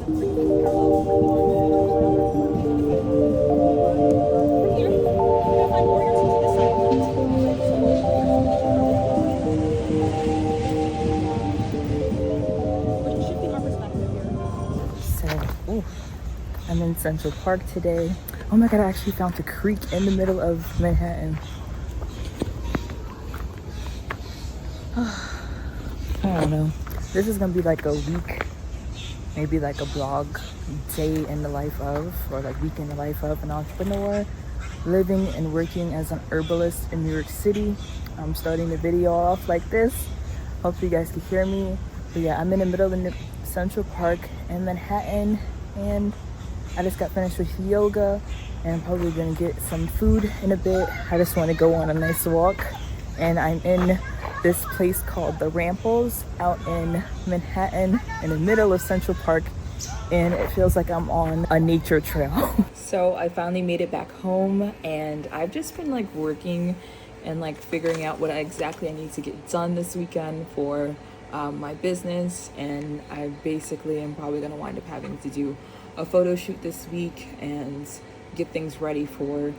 So, ooh, I'm in Central Park today. Oh my god, I actually found a creek in the middle of Manhattan. I don't know. This is gonna be like a week, maybe like a blog day in the life of, or like week in the life of an entrepreneur living and working as an herbalist in New York City. I'm starting the video off like this. Hopefully you guys can hear me. But yeah, I'm in the middle of the Central Park in Manhattan, and I just got finished with yoga, and I'm probably gonna get some food in a bit. I just want to go on a nice walk, and I'm in this place called the Ramples out in Manhattan in the middle of Central Park, and it feels like I'm on a nature trail. So I finally made it back home, and I've just been like working and like figuring out what exactly I need to get done this weekend for my business. And I basically am probably gonna wind up having to do a photo shoot this week and get things ready for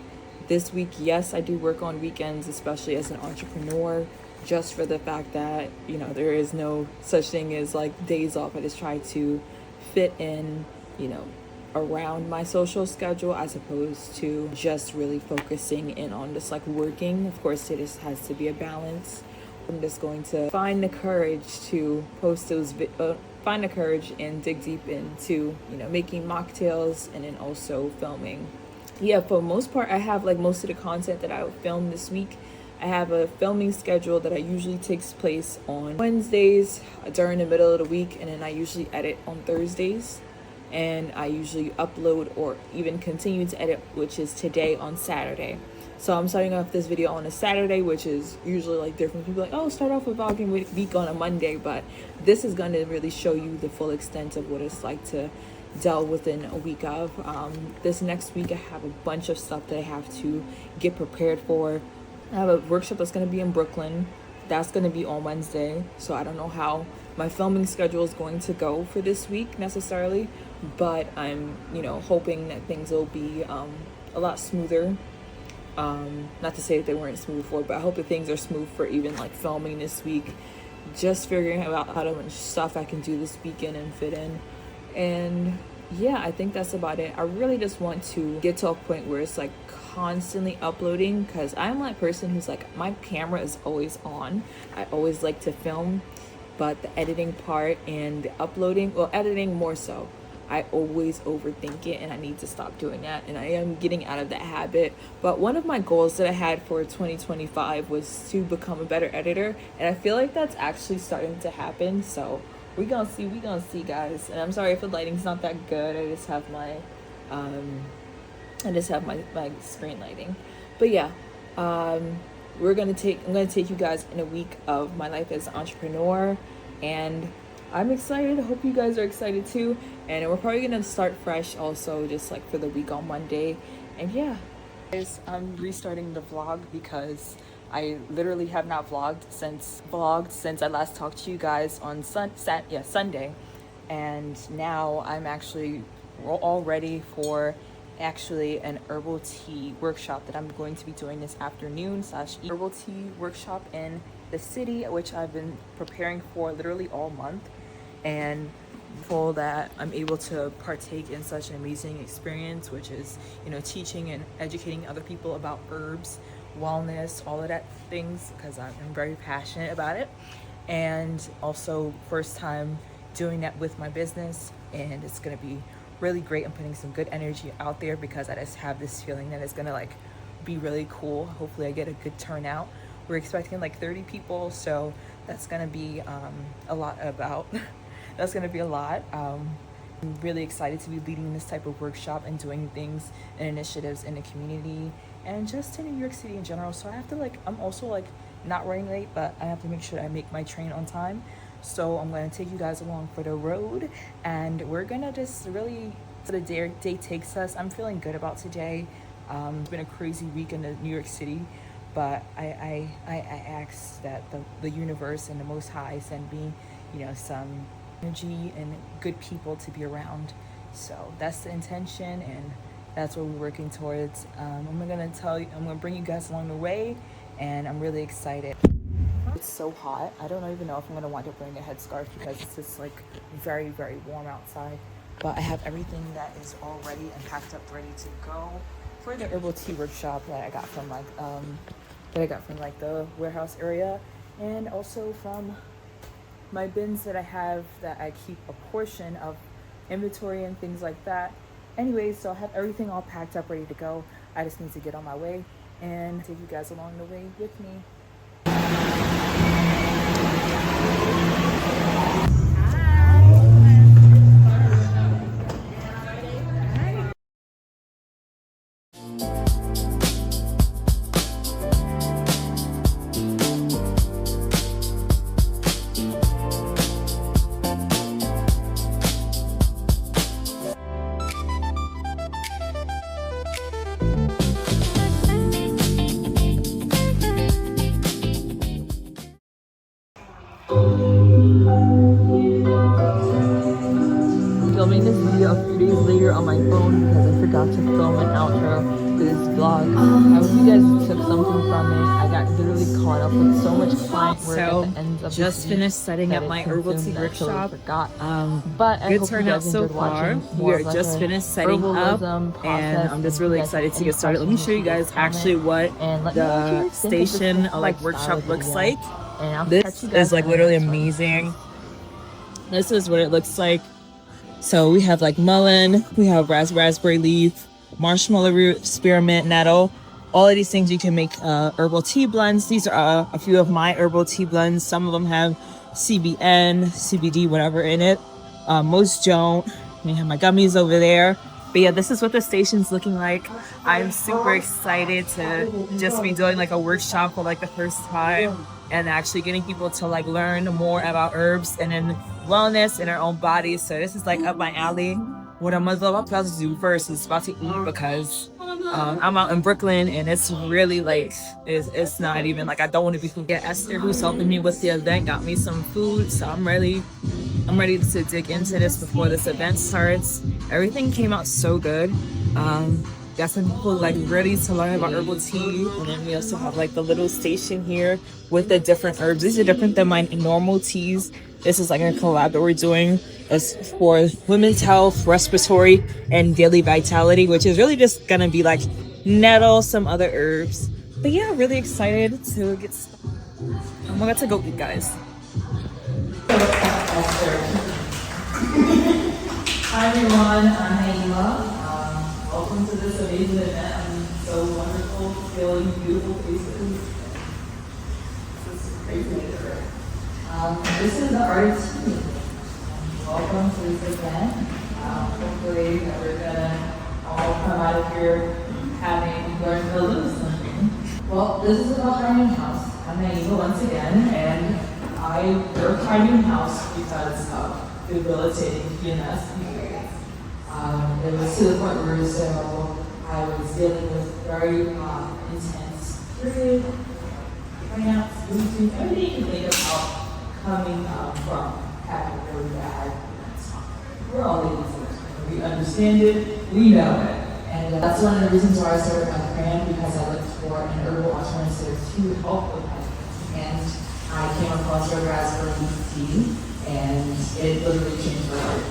this week. Yes, I do work on weekends, especially as an entrepreneur, just for the fact that, you know, there is no such thing as like days off. I just try to fit in, you know, around my social schedule as opposed to just really focusing in on just like working. Of course, it just has to be a balance. I'm just going to find the courage to post those find the courage and dig deep into, you know, making mocktails and then also filming. Yeah, for the most part, I have like most of the content that I would film this week. I have a filming schedule that I usually takes place on Wednesdays during the middle of the week, and then I usually edit on Thursdays, and I usually upload or even continue to edit, which is today, on Saturday. So I'm starting off this video on a Saturday, which is usually like different people like, oh, start off with vlogging week on a Monday, but this is going to really show you the full extent of what it's like to delve within a week of. This next week I have a bunch of stuff that I have to get prepared for. I have a workshop that's going to be in Brooklyn. That's going to be on Wednesday, so I don't know how my filming schedule is going to go for this week necessarily, but I'm, you know, hoping that things will be a lot smoother. Not to say that they weren't smooth before, but I hope that things are smooth for even like filming this week. Just figuring out how much stuff I can do this weekend and fit in. And yeah, I think that's about it. I really just want to get to a point where it's like constantly uploading, because I'm that person who's like, my camera is always on. I always like to film, but the editing part and the uploading, well, editing more so, I always overthink it, and I need to stop doing that, and I am getting out of that habit. But one of my goals that I had for 2025 was to become a better editor, and I feel like that's actually starting to happen. So we gonna see, guys. And I'm sorry if the lighting's not that good. I just have my my screen lighting. But yeah, I'm gonna take you guys in a week of my life as an entrepreneur, and I'm excited. I hope you guys are excited too. And we're probably gonna start fresh also, just like for the week on Monday. And yeah, guys, I'm restarting the vlog because I literally have not vlogged since I last talked to you guys on Sunday. And now I'm actually all ready for actually an herbal tea workshop that I'm going to be doing this afternoon / herbal tea workshop in the city, which I've been preparing for literally all month, and full that I'm able to partake in such an amazing experience, which is, you know, teaching and educating other people about herbs, wellness, all of that things, because I'm very passionate about it. And also first time doing that with my business, and it's gonna be really great. I'm putting some good energy out there because I just have this feeling that it's gonna like be really cool. Hopefully I get a good turnout. We're expecting like 30 people, so that's gonna be a lot. I'm really excited to be leading this type of workshop and doing things and initiatives in the community and just in New York City in general. So I have to like, I'm also like not running late, but I have to make sure I make my train on time. So I'm gonna take you guys along for the road, and we're gonna just really, so the day takes us. I'm feeling good about today. It's been a crazy week in New York City, but I ask that the universe and the Most High send me, you know, some energy and good people to be around. So that's the intention, and that's what we're working towards. I'm gonna bring you guys along the way, and I'm really excited. It's so hot. I don't even know if I'm gonna wind up wearing a headscarf because it's just like very, very warm outside. But I have everything that is all ready and packed up, ready to go for the herbal tea workshop that I got from like the warehouse area, and also from my bins that I have that I keep a portion of inventory and things like that. Anyway, so I have everything all packed up, ready to go. I just need to get on my way and take you guys along the way with me. Filming this video a few days later on my phone because I forgot to film an outro for this vlog. I hope you guys took something from it. I got literally caught up with so much client work at the end of just finished setting up my herbal tea workshop. But I good hope turnout so far. We are just finished setting up, and I'm just really excited to get started. Let me show you guys actually what the station like workshop looks like. This is like literally amazing. This is what it looks like. So we have like mullein, we have raspberry leaf, marshmallow root, spearmint, nettle. All of these things you can make herbal tea blends. These are a few of my herbal tea blends. Some of them have CBN, CBD, whatever in it. Most don't. I have my gummies over there. But yeah, this is what the station's looking like. I'm super excited to just be doing like a workshop for like the first time and actually getting people to like learn more about herbs and then wellness in their own bodies. So this is like up my alley. What I'm about to do first is about to eat because I'm out in Brooklyn and it's really like it's not even like I don't want to be food. Yeah, Esther, who's helping me with the event, got me some food, so I'm ready to dig into this before this event starts. Everything came out so good. Got some people like ready to learn about herbal tea, and then we also have like the little station here with the different herbs. These are different than my normal teas. This is like a collab that we're doing as for women's health, respiratory, and daily vitality, which is really just gonna be like nettle, some other herbs. But yeah, really excited to get started. I'm about to go eat, guys. Hi everyone, I'm Naima. Welcome to this amazing event. I'm so wonderful, feeling beautiful faces. This is crazy. This is the art of tea. Welcome to this event. Hopefully we're gonna all come out of here having learned a little something. Well, this is about my new house. I'm Naima once again, and I worked my new house because of debilitating PMS experience. It was to the point where I was dealing with very intense period, cramps, losing everything you can think about coming from having really bad PMS. We're all ladies in this room. We understand it, we know it. And that's one of the reasons why I started my brand, because I looked for an herbal alternative to help with my PMS. And I came across your raspberry leaf tea, and it literally changed my life.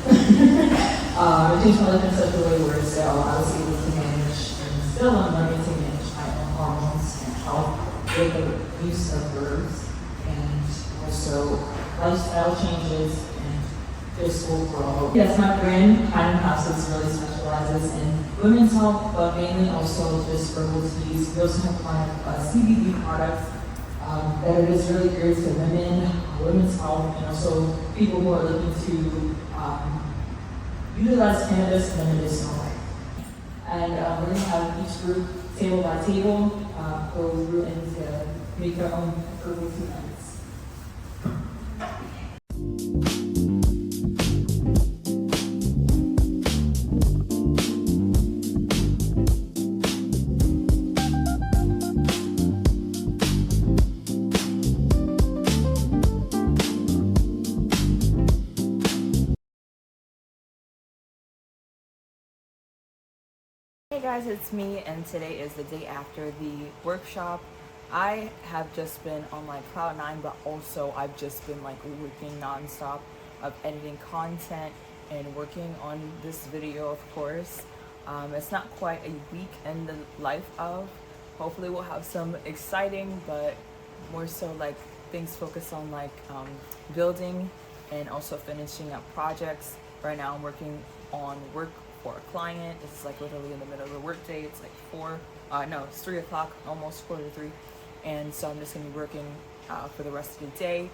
It changed my life in such a way where so I was able to manage, and still I'm learning to manage my own hormones and health with the use of herbs, and also lifestyle changes and physical growth. Yes, my brand, Kind Houses, really specializes in women's health, but mainly also just herbal teas. We also have a line of CBD products that it is really geared to women, women's health, and also people who are looking to utilize cannabis in a medicinal way. And we're going to have each group, table by table, go through and make their own herbal tea blends. Hey guys, it's me, and today is the day after the workshop. I have just been on like cloud nine, but also I've just been like working nonstop of editing content and working on this video, of course. It's not quite a week in the life of. Hopefully, we'll have some exciting, but more so like things focused on like building and also finishing up projects. Right now, I'm working on work for a client. This is like literally in the middle of the workday. It's like it's 3 o'clock, almost 4 to 3. And so I'm just gonna be working for the rest of the day.